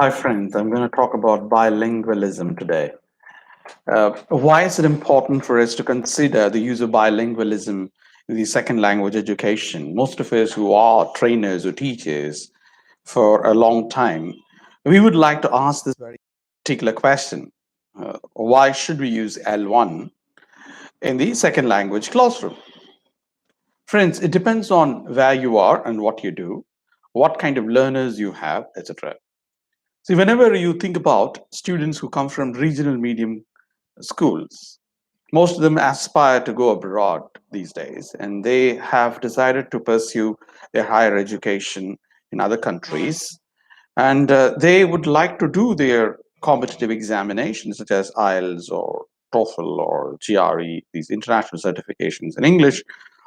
Hi, friends. I'm going to talk about bilingualism today. Why is it important for us to consider the use of bilingualism in the second language education? Most of us who are trainers or teachers for a long time, we would like to ask this very particular question. Why should we use L1 in the second language classroom? Friends, it depends on where you are and what you do, what kind of learners you have, etc. See, whenever you think about students who come from regional medium schools, most of them aspire to go abroad these days, and they have decided to pursue their higher education in other countries. And they would like to do their competitive examinations, such as IELTS or TOEFL or GRE, these international certifications in English,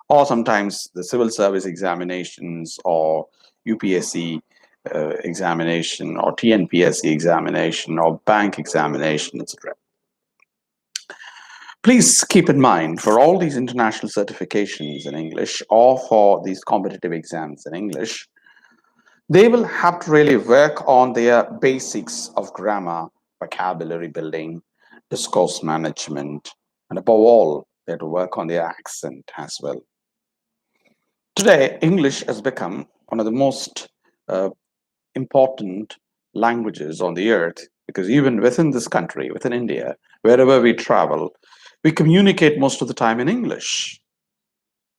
or sometimes the civil service examinations or UPSC examination or TNPSC examination or bank examination, etc. Please keep in mind for all these international certifications in English or for these competitive exams in English, they will have to really work on their basics of grammar, vocabulary building, discourse management, and above all, they have to work on their accent as well. Today, English has become one of the most uh, important languages on the earth because even within this country, within India, wherever we travel, we communicate most of the time in English.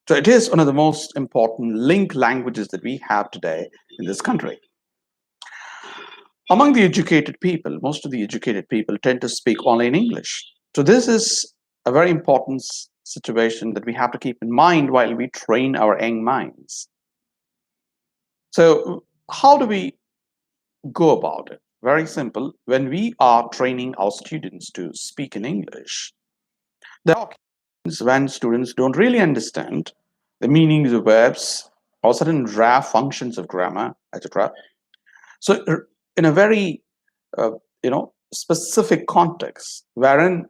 So it is one of the most important link languages that we have today in this country. Among the educated people, most of the educated people tend to speak only in English. So this is a very important situation that we have to keep in mind while we train our young minds. So how do we go about it? Very simple. When we are training our students to speak in English, there are occasions when students don't really understand the meanings of verbs or certain rare functions of grammar, etc. So, in a very specific context, wherein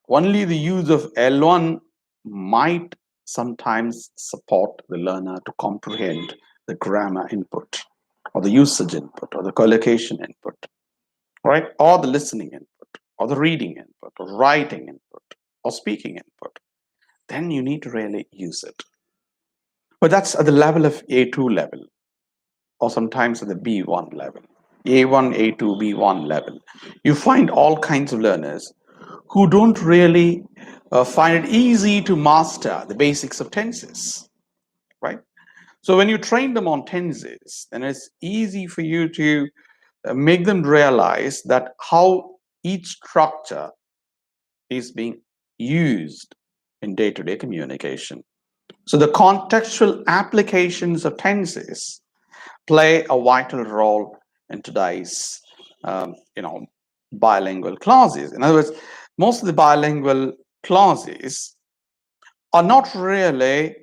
only the use of L1 might sometimes support the learner to comprehend the grammar input or the usage input or the collocation input, right? Or the listening input or the reading input or writing input or speaking input, then you need to really use it. But that's at the level of A2 level or sometimes at the B1 level. A1, A2, B1 level. You find all kinds of learners who don't really find it easy to master the basics of tenses, right? So when you train them on tenses, then it's easy for you to make them realize that how each structure is being used in day-to-day communication. So the contextual applications of tenses play a vital role in today's, bilingual clauses. In other words, most of the bilingual clauses are not really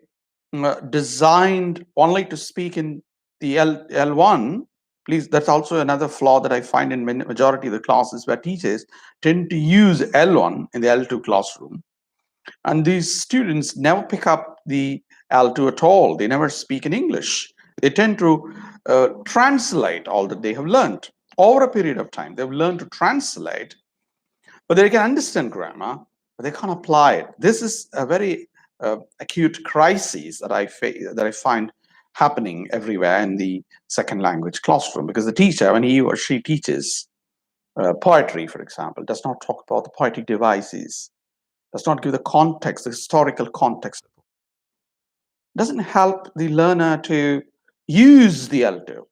designed only to speak in the L1. Please, that's also another flaw that I find in majority of the classes where teachers tend to use L1 in the L2 classroom. And these students never pick up the L2 at all. They never speak in English. They tend to translate all that they have learned over a period of time. They've learned to translate, but they can understand grammar, but they can't apply it. This is a very acute crisis that I find happening everywhere in the second language classroom, because the teacher, when he or she teaches poetry, for example, does not talk about the poetic devices, does not give the context, the historical context, doesn't help the learner to use the L2,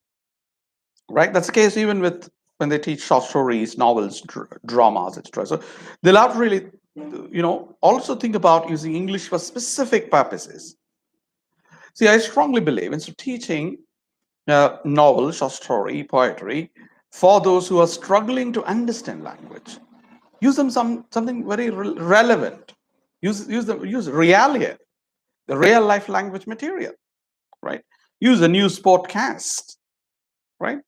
right? That's the case even with when they teach short stories, novels, dramas, etc. So they'll have to really, also think about using English for specific purposes. See, I strongly believe instead of teaching novel, short story, poetry for those who are struggling to understand language, use them something very relevant. Use realia, the real life language material, right? Use a news podcast, right?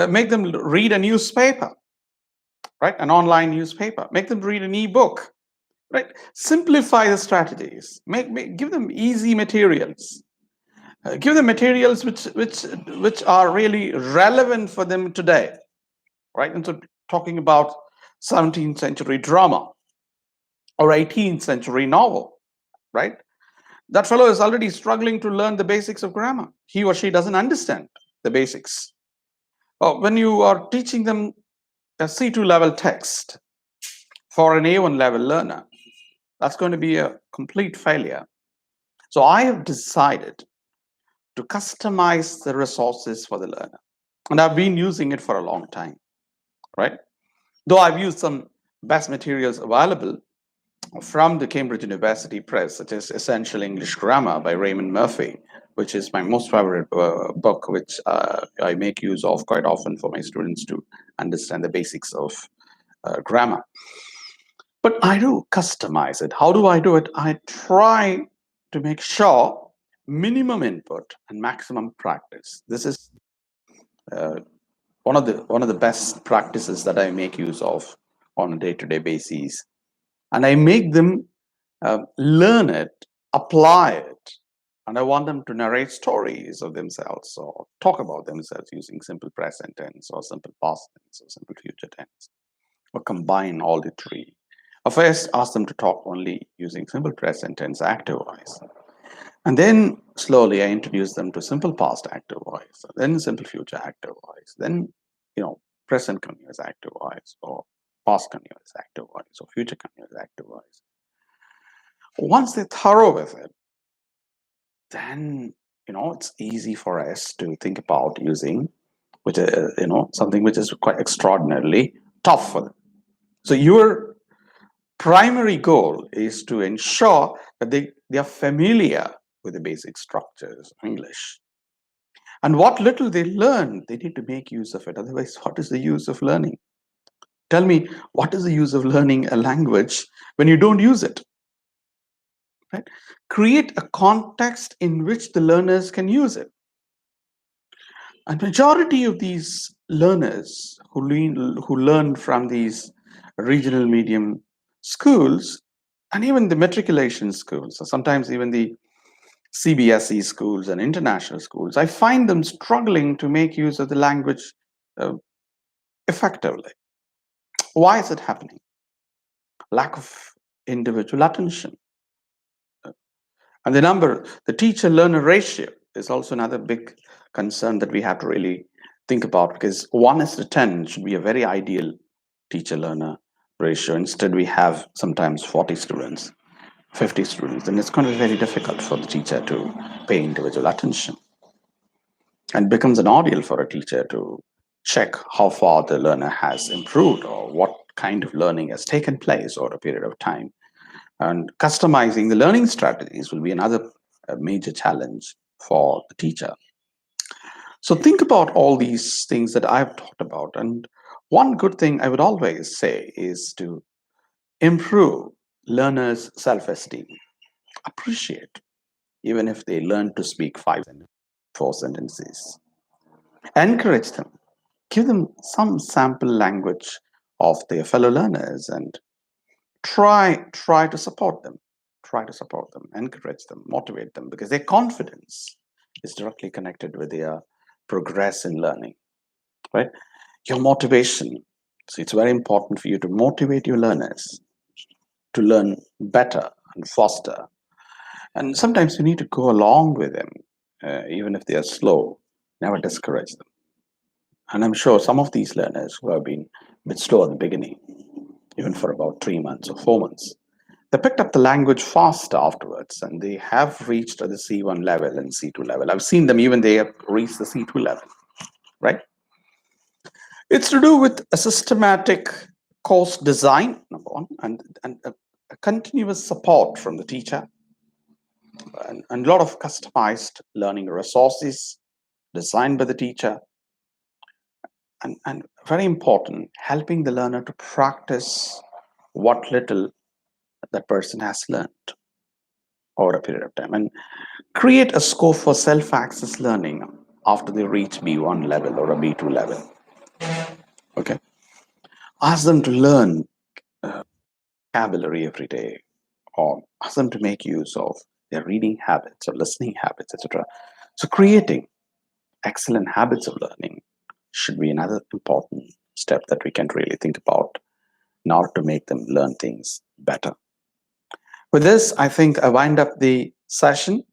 Make them read a newspaper, right? An online newspaper. Make them read an e-book, right? Simplify the strategies. Give them easy materials. Give them materials which are really relevant for them today. right? And so talking about 17th century drama or 18th century novel, right? That fellow is already struggling to learn the basics of grammar. He or she doesn't understand the basics. When you are teaching them a C2 level text for an A1 level learner, that's going to be a complete failure. So I have decided to customize the resources for the learner. And I've been using it for a long time, right? Though I've used some best materials available from the Cambridge University Press, such as Essential English Grammar by Raymond Murphy, which is my most favorite book, which I make use of quite often for my students to understand the basics of grammar. But I do customize it. How do I do it? I try to make sure minimum input and maximum practice. This is one of the best practices that I make use of on a day-to-day basis, and I make them learn it, apply it, and I want them to narrate stories of themselves or talk about themselves using simple present tense or simple past tense or simple future tense, or combine all the three. First, ask them to talk only using simple present tense active voice. And then slowly I introduce them to simple past active voice, then simple future active voice, then present continuous active voice, or past continuous active voice, or future continuous active voice. Once they're thorough with it, then it's easy for us to think about using which something which is quite extraordinarily tough for them. So your primary goal is to ensure that they are familiar with the basic structures of English. And what little they learn, they need to make use of it. Otherwise, what is the use of learning? Tell me, what is the use of learning a language when you don't use it? Right? Create a context in which the learners can use it. And majority of these learners who learn from these regional medium schools, and even the matriculation schools, or sometimes even the CBSE schools and international schools, I find them struggling to make use of the language effectively. Why is it happening? Lack of individual attention. And the teacher-learner ratio is also another big concern that we have to really think about, because 1:10 should be a very ideal teacher-learner ratio. Instead, we have sometimes 40 students, 50 students, and it's going to be very difficult for the teacher to pay individual attention. And becomes an ordeal for a teacher to check how far the learner has improved or what kind of learning has taken place over a period of time. And customizing the learning strategies will be another major challenge for the teacher. So think about all these things that I've talked about. And one good thing I would always say is to improve learners' self-esteem. Appreciate, even if they learn to speak 4 sentences. Encourage them. Give them some sample language of their fellow learners and try to support them. Encourage them, motivate them, because their confidence is directly connected with their progress in learning, right? Your motivation. So it's very important for you to motivate your learners to learn better and faster. And sometimes you need to go along with them, even if they are slow. Never discourage them. And I'm sure some of these learners who have been a bit slow at the beginning, even for about 3 months or 4 months, they picked up the language faster afterwards, and they have reached the C1 level and C2 level. I've seen them, even they have reached the C2 level, right? It's to do with a systematic course design, number one, and a continuous support from the teacher, and a lot of customized learning resources designed by the teacher, and very important, helping the learner to practice what little that person has learned over a period of time, and create a scope for self-access learning after they reach B1 level or a B2 level. Okay. Ask them to learn vocabulary every day, or ask them to make use of their reading habits or listening habits, etc. So creating excellent habits of learning should be another important step that we can really think about in order to make them learn things better. With this, I think I wind up the session.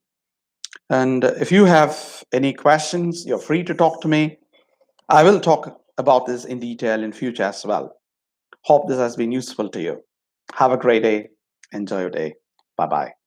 And if you have any questions, you're free to talk to me. I will talk about this in detail in future as well. Hope this has been useful to you. Have a great day. Enjoy your day. Bye bye.